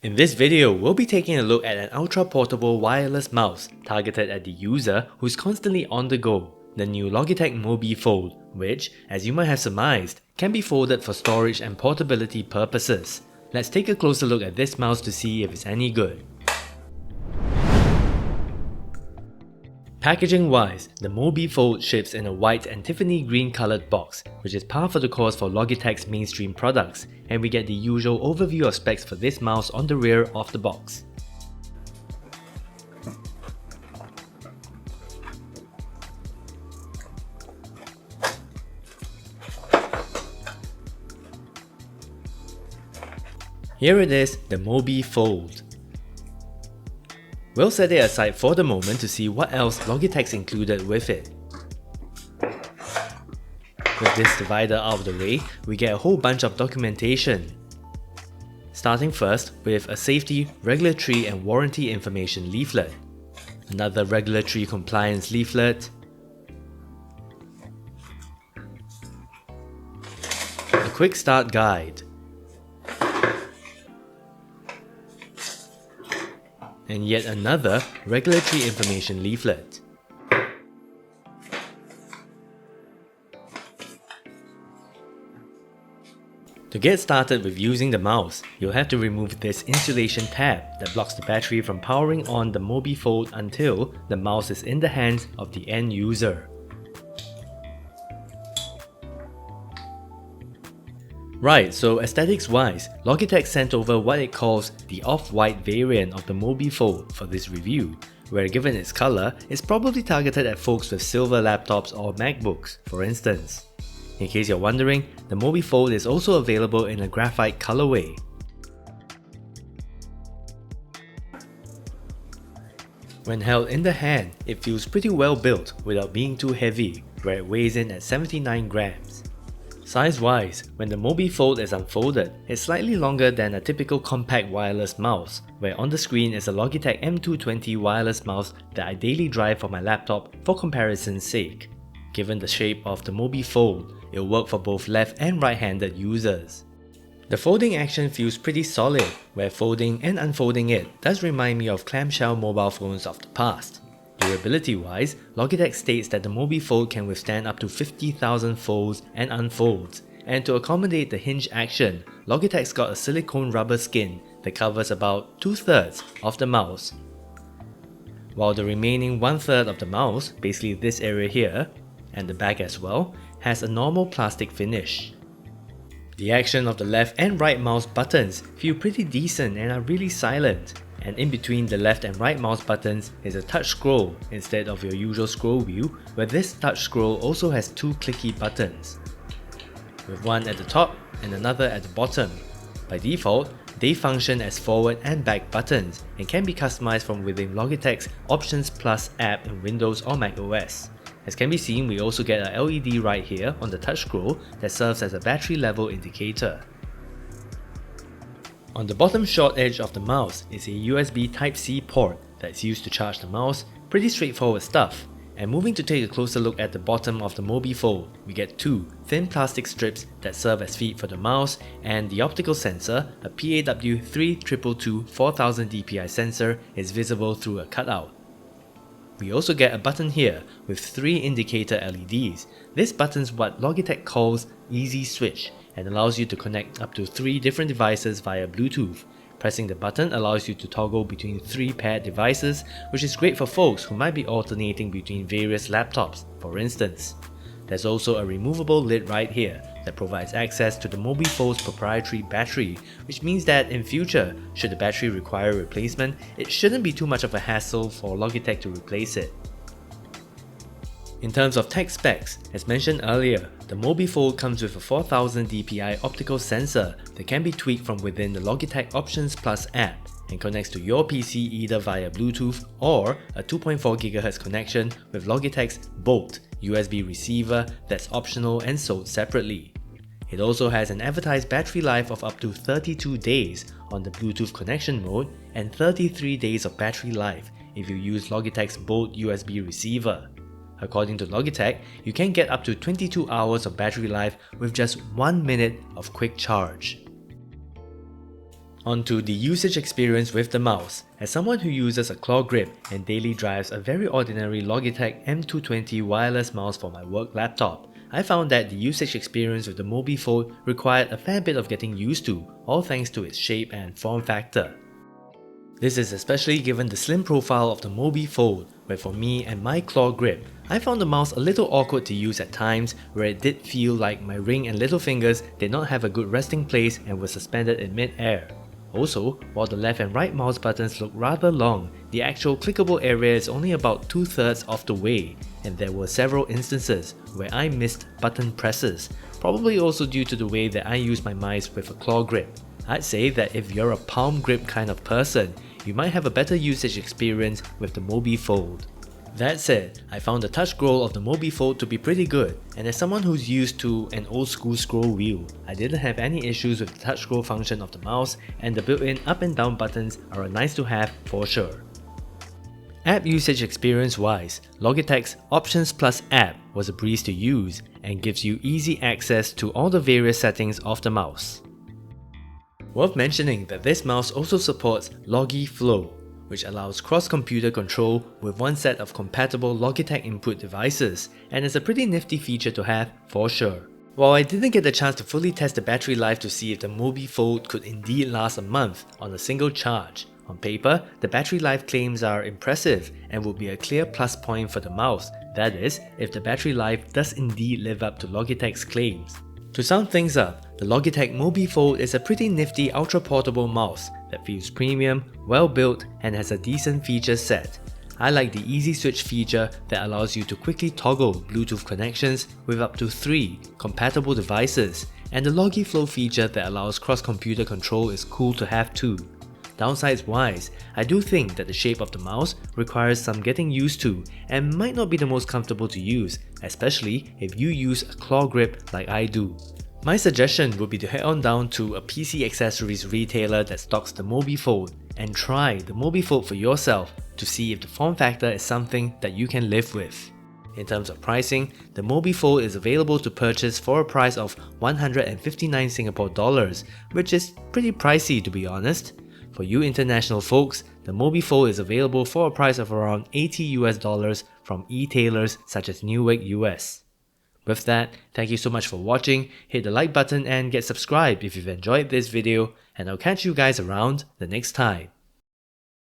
In this video, we'll be taking a look at an ultra-portable wireless mouse targeted at the user who's constantly on the go, the new Logitech Mobi Fold, which, as you might have surmised, can be folded for storage and portability purposes. Let's take a closer look at this mouse to see if it's any good. Packaging wise, the Mobi Fold ships in a white and Tiffany green coloured box, which is par for the course for Logitech's mainstream products, and we get the usual overview of specs for this mouse on the rear of the box. Here it is, the Mobi Fold. We'll set it aside for the moment to see what else Logitech's included with it. With this divider out of the way, we get a whole bunch of documentation. Starting first with a safety, regulatory and warranty information leaflet, another regulatory compliance leaflet, a quick start guide, and yet another regulatory information leaflet. To get started with using the mouse, you'll have to remove this insulation tab that blocks the battery from powering on the Mobi Fold until the mouse is in the hands of the end user. Right, so aesthetics wise, Logitech sent over what it calls the off-white variant of the Mobi Fold for this review, where given its colour, it's probably targeted at folks with silver laptops or MacBooks, for instance. In case you're wondering, the Mobi Fold is also available in a graphite colourway. When held in the hand, it feels pretty well built without being too heavy, where it weighs in at 79 grams. Size-wise, when the Mobi Fold is unfolded, it's slightly longer than a typical compact wireless mouse, where on the screen is a Logitech M220 wireless mouse that I daily drive for my laptop for comparison's sake. Given the shape of the Mobi Fold, it'll work for both left and right-handed users. The folding action feels pretty solid, where folding and unfolding it does remind me of clamshell mobile phones of the past. Durability-wise, Logitech states that the Mobi Fold can withstand up to 50,000 folds and unfolds, and to accommodate the hinge action, Logitech's got a silicone rubber skin that covers about 2/3 of the mouse, while the remaining 1/3 of the mouse, basically this area here, and the back as well, has a normal plastic finish. The action of the left and right mouse buttons feel pretty decent and are really silent, and in between the left and right mouse buttons is a touch scroll instead of your usual scroll wheel, where this touch scroll also has two clicky buttons, with one at the top and another at the bottom. By default, they function as forward and back buttons and can be customized from within Logitech's Options Plus app in Windows or Mac OS. As can be seen, we also get a LED right here on the touch scroll that serves as a battery level indicator. On the bottom short edge of the mouse is a USB Type-C port that's used to charge the mouse, pretty straightforward stuff. And moving to take a closer look at the bottom of the Mobi Fold, we get two thin plastic strips that serve as feet for the mouse, and the optical sensor, a PAW3222 4000 DPI sensor, is visible through a cutout. We also get a button here with 3 indicator LEDs. This button's what Logitech calls Easy Switch and allows you to connect up to 3 different devices via Bluetooth. Pressing the button allows you to toggle between 3 paired devices, which is great for folks who might be alternating between various laptops, for instance. There's also a removable lid right here that provides access to the Mobi Fold's proprietary battery, which means that in future, should the battery require replacement, it shouldn't be too much of a hassle for Logitech to replace it. In terms of tech specs, as mentioned earlier, the Mobi Fold comes with a 4000 DPI optical sensor that can be tweaked from within the Logitech Options Plus app and connects to your PC either via Bluetooth or a 2.4 GHz connection with Logitech's Bolt USB receiver that's optional and sold separately. It also has an advertised battery life of up to 32 days on the Bluetooth connection mode and 33 days of battery life if you use Logitech's Bolt USB receiver. According to Logitech, you can get up to 22 hours of battery life with just 1 minute of quick charge. Onto the usage experience with the mouse. As someone who uses a claw grip and daily drives a very ordinary Logitech M220 wireless mouse for my work laptop, I found that the usage experience with the Mobi Fold required a fair bit of getting used to, all thanks to its shape and form factor. This is especially given the slim profile of the Mobi Fold, where for me and my claw grip, I found the mouse a little awkward to use at times where it did feel like my ring and little fingers did not have a good resting place and were suspended in mid-air. Also, while the left and right mouse buttons look rather long, the actual clickable area is only about 2/3 of the way, and there were several instances where I missed button presses, probably also due to the way that I use my mice with a claw grip. I'd say that if you're a palm grip kind of person, you might have a better usage experience with the Mobi Fold. That said, I found the touch scroll of the Mobi Fold to be pretty good, and as someone who's used to an old school scroll wheel, I didn't have any issues with the touch scroll function of the mouse, and the built-in up and down buttons are a nice to have for sure. App usage experience wise, Logitech's Options Plus app was a breeze to use and gives you easy access to all the various settings of the mouse. Worth mentioning that this mouse also supports Logi Flow, which allows cross-computer control with one set of compatible Logitech input devices, and is a pretty nifty feature to have for sure. While I didn't get the chance to fully test the battery life to see if the Mobi Fold could indeed last a month on a single charge, on paper, the battery life claims are impressive and would be a clear plus point for the mouse, that is, if the battery life does indeed live up to Logitech's claims. To sum things up, the Logitech Mobi Fold is a pretty nifty ultra-portable mouse that feels premium, well built, and has a decent feature set. I like the easy switch feature that allows you to quickly toggle Bluetooth connections with up to 3 compatible devices, and the Logi Flow feature that allows cross-computer control is cool to have too. Downsides wise, I do think that the shape of the mouse requires some getting used to and might not be the most comfortable to use, especially if you use a claw grip like I do. My suggestion would be to head on down to a PC accessories retailer that stocks the Mobi Fold and try the Mobi Fold for yourself to see if the form factor is something that you can live with. In terms of pricing, the Mobi Fold is available to purchase for a price of 159 Singapore dollars, which is pretty pricey to be honest. For you international folks, the Mobi Fold is available for a price of around $80 from e-tailers such as Newegg US. With that, thank you so much for watching, hit the like button and get subscribed if you've enjoyed this video, and I'll catch you guys around the next time.